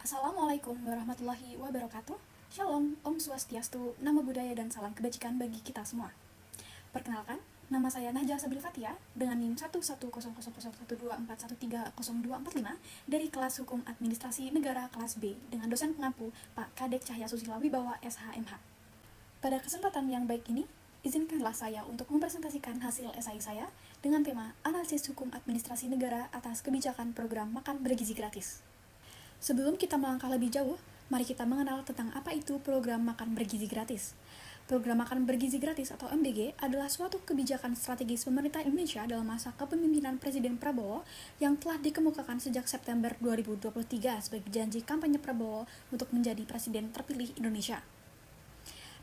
Assalamualaikum warahmatullahi wabarakatuh. Shalom, Om Swastiastu, nama budaya dan salam kebajikan bagi kita semua. Perkenalkan, nama saya Najah Sabil Fatia dengan NIM 1100012413025 dari kelas Hukum Administrasi Negara kelas B dengan dosen pengampu Pak Kadek Cahya Susila Wibawa SHMH. Pada kesempatan yang baik ini, izinkanlah saya untuk mempresentasikan hasil esai saya dengan tema Analisis Hukum Administrasi Negara atas Kebijakan Program Makan Bergizi Gratis. Sebelum kita melangkah lebih jauh, mari kita mengenal tentang apa itu program makan bergizi gratis. Program makan bergizi gratis atau MBG adalah suatu kebijakan strategis pemerintah Indonesia dalam masa kepemimpinan Presiden Prabowo yang telah dikemukakan sejak September 2023 sebagai janji kampanye Prabowo untuk menjadi Presiden terpilih Indonesia.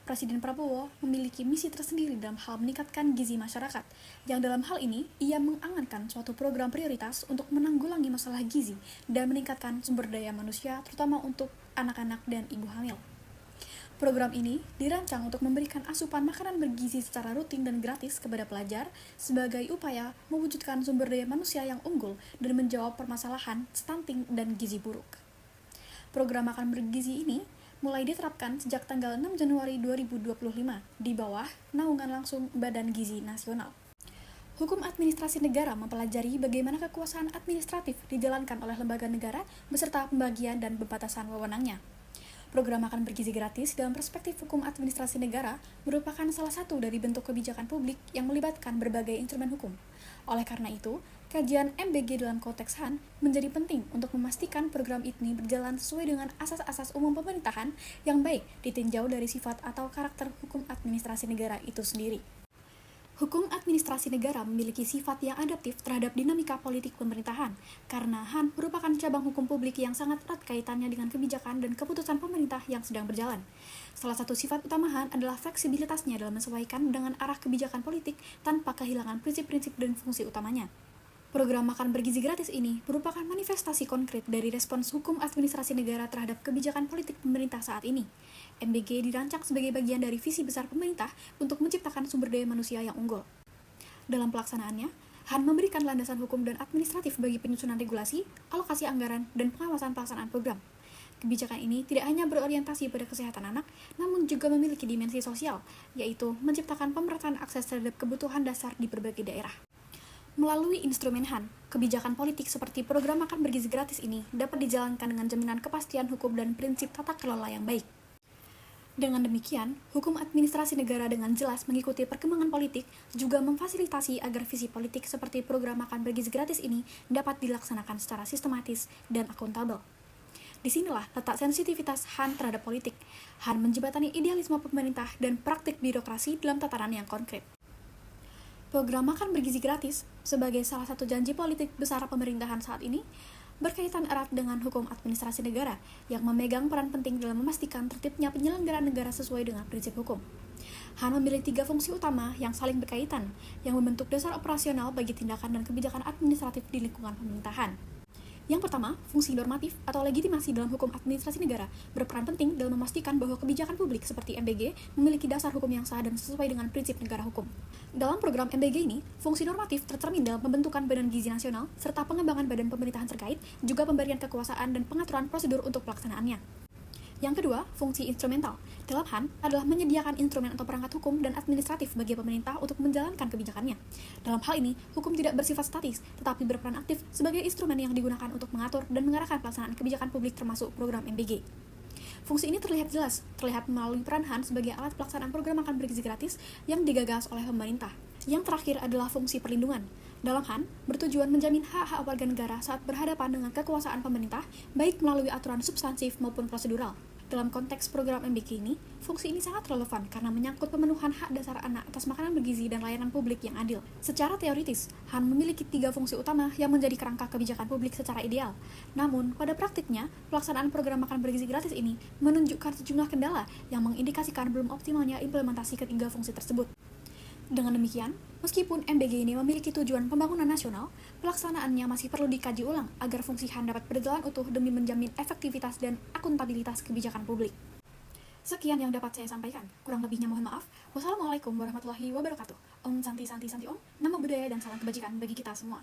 Presiden Prabowo memiliki misi tersendiri dalam hal meningkatkan gizi masyarakat, yang dalam hal ini ia mengangankan suatu program prioritas untuk menanggulangi masalah gizi dan meningkatkan sumber daya manusia, terutama untuk anak-anak dan ibu hamil. Program ini dirancang untuk memberikan asupan makanan bergizi secara rutin dan gratis kepada pelajar sebagai upaya mewujudkan sumber daya manusia yang unggul dan menjawab permasalahan stunting dan gizi buruk. Program makan bergizi ini mulai diterapkan sejak tanggal 6 Januari 2025 di bawah naungan langsung Badan Gizi Nasional. Hukum administrasi negara mempelajari bagaimana kekuasaan administratif dijalankan oleh lembaga negara beserta pembagian dan pembatasan wewenangnya. Program makan bergizi gratis dalam perspektif hukum administrasi negara merupakan salah satu dari bentuk kebijakan publik yang melibatkan berbagai instrumen hukum. Oleh karena itu, kajian MBG dalam konteks HAN menjadi penting untuk memastikan program ini berjalan sesuai dengan asas-asas umum pemerintahan yang baik ditinjau dari sifat atau karakter hukum administrasi negara itu sendiri. Hukum administrasi negara memiliki sifat yang adaptif terhadap dinamika politik pemerintahan, karena HAN merupakan cabang hukum publik yang sangat erat kaitannya dengan kebijakan dan keputusan pemerintah yang sedang berjalan. Salah satu sifat utama HAN adalah fleksibilitasnya dalam menyesuaikan dengan arah kebijakan politik tanpa kehilangan prinsip-prinsip dan fungsi utamanya. Program makan bergizi gratis ini merupakan manifestasi konkret dari respons hukum administrasi negara terhadap kebijakan politik pemerintah saat ini. MBG dirancang sebagai bagian dari visi besar pemerintah untuk menciptakan sumber daya manusia yang unggul. Dalam pelaksanaannya, HAN memberikan landasan hukum dan administratif bagi penyusunan regulasi, alokasi anggaran, dan pengawasan pelaksanaan program. Kebijakan ini tidak hanya berorientasi pada kesehatan anak, namun juga memiliki dimensi sosial, yaitu menciptakan pemerataan akses terhadap kebutuhan dasar di berbagai daerah. Melalui instrumen HAN, kebijakan politik seperti program makan bergizi gratis ini dapat dijalankan dengan jaminan kepastian hukum dan prinsip tata kelola yang baik. Dengan demikian, hukum administrasi negara dengan jelas mengikuti perkembangan politik juga memfasilitasi agar visi politik seperti program makan bergizi gratis ini dapat dilaksanakan secara sistematis dan akuntabel. Disinilah letak sensitivitas HAN terhadap politik. HAN menjembatani idealisme pemerintah dan praktik birokrasi dalam tataran yang konkret. Program makan bergizi gratis sebagai salah satu janji politik besar pemerintahan saat ini berkaitan erat dengan hukum administrasi negara yang memegang peran penting dalam memastikan tertibnya penyelenggaraan negara sesuai dengan prinsip hukum. HAN memiliki 3 fungsi utama yang saling berkaitan, yang membentuk dasar operasional bagi tindakan dan kebijakan administratif di lingkungan pemerintahan. Yang pertama, fungsi normatif atau legitimasi dalam hukum administrasi negara berperan penting dalam memastikan bahwa kebijakan publik seperti MBG memiliki dasar hukum yang sah dan sesuai dengan prinsip negara hukum. Dalam program MBG ini, fungsi normatif tercermin dalam pembentukan Badan Gizi Nasional serta pengembangan badan pemerintahan terkait, juga pemberian kekuasaan dan pengaturan prosedur untuk pelaksanaannya. Yang kedua, fungsi instrumental dalam HAN adalah menyediakan instrumen atau perangkat hukum dan administratif bagi pemerintah untuk menjalankan kebijakannya. Dalam hal ini, hukum tidak bersifat statis, tetapi berperan aktif sebagai instrumen yang digunakan untuk mengatur dan mengarahkan pelaksanaan kebijakan publik termasuk program MBG. Fungsi ini terlihat melalui peran HAN sebagai alat pelaksanaan program makan bergizi gratis yang digagas oleh pemerintah. Yang terakhir adalah fungsi perlindungan. Dalam HAN, bertujuan menjamin hak-hak warga negara saat berhadapan dengan kekuasaan pemerintah, baik melalui aturan substansif maupun prosedural. Dalam konteks program MBG ini, fungsi ini sangat relevan karena menyangkut pemenuhan hak dasar anak atas makanan bergizi dan layanan publik yang adil. Secara teoritis, HAN memiliki 3 fungsi utama yang menjadi kerangka kebijakan publik secara ideal. Namun, pada praktiknya, pelaksanaan program makan bergizi gratis ini menunjukkan sejumlah kendala yang mengindikasikan belum optimalnya implementasi ketiga fungsi tersebut. Dengan demikian, meskipun MBG ini memiliki tujuan pembangunan nasional, pelaksanaannya masih perlu dikaji ulang agar fungsi HAN dapat berjalan utuh demi menjamin efektivitas dan akuntabilitas kebijakan publik. Sekian yang dapat saya sampaikan. Kurang lebihnya mohon maaf. Wassalamualaikum warahmatullahi wabarakatuh. Om Santi Santi Santi Om, nama budaya dan salam kebajikan bagi kita semua.